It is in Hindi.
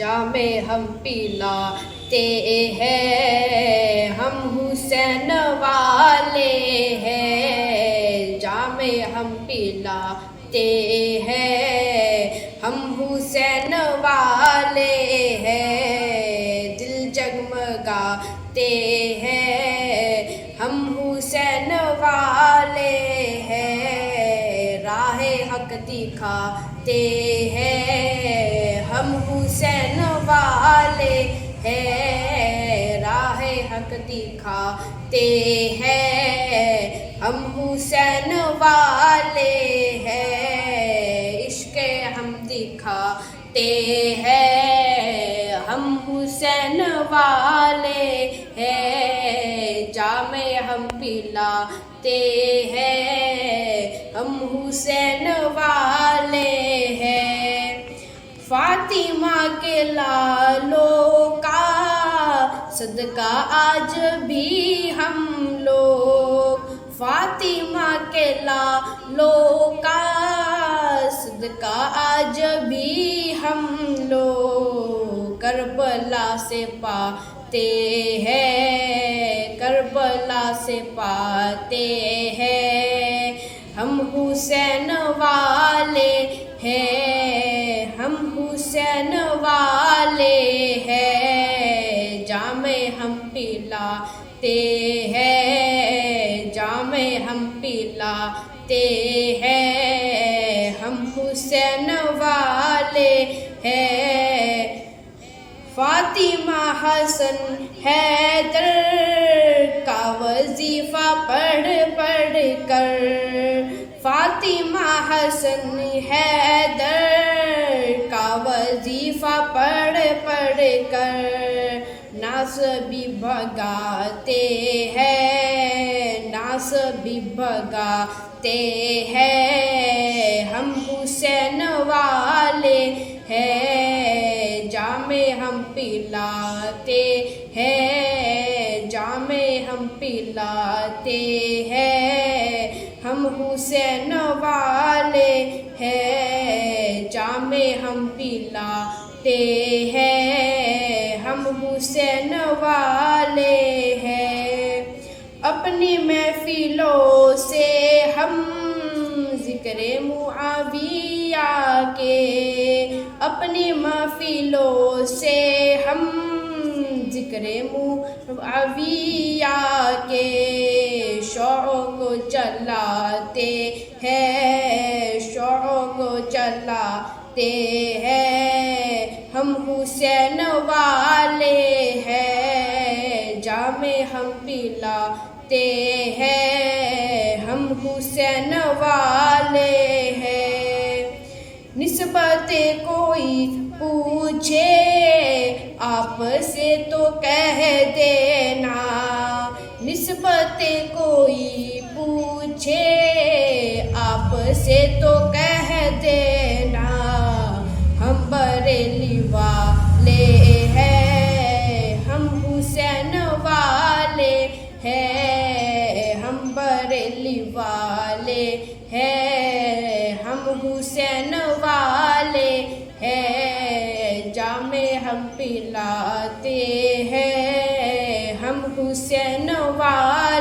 जामे हम पिलाते हैं, हम हुसैन वाले हैं। जामे हम पिलाते हैं, हम हुसैन वाले हैं। दिल जगमगाते हैं, हम हुसैन वाले हैं। राहे हक दिखाते हैं, हम हुसैन वाले हैं। राहे हक दिखाते हैं, हम हुसैन वाले हैं। इश्क हम दिखाते हैं, हम हुसैन वाले हैं। जामे हम पिलाते हैं, हम हुसैन वाले हैं। फातिमा के लालों का सदका आज भी हम लोग, फातिमा के लालों का सदका आज भी हम लोग करबला से पाते हैं, करबला से पाते हैं। हम हुसैन वाले हैं, हम हुसैन वाले हैं। जामे हम पिलाते हैं, जामे हम पिलाते हैं। हम हुसैन वाले हैं। फातिमा हसन हैदर का वजीफा पढ़ पढ़ कर, फातिमा हसन हैदर का वजीफा पढ़ पढ़ कर। नास भी भगाते हैं, नास भी भगाते हैं। हम हुसैन वाले हैं, जामे हम पिलाते हैं, जामे हम पिलाते हैं। हम हुसैन वाले हैं, जामे हम पिलाते हैं। हम हुसैन वाले हैं। अपनी महफिलों से हम ज़िक्र मुआविया के, अपनी महफिलों से हम ज़िक्र मुआविया के शौक़ को चलाते हैं, शौक़ को चलाते हैं। हम हुसैन वाले हैं, जामे हम पिलाते हैं। हम हुसैन वाले हैं। निस्बत कोई पूछे आपसे तो कह देना, निस्बत कोई पूछे आपसे तो कह देना। हम बरेली वाले हैं, हम हुसैन वाले हैं। हम बरेली वाले हैं, हम हुसैन वाले हैं। जामे हम पिलाते हैं, हम हुसैन वाले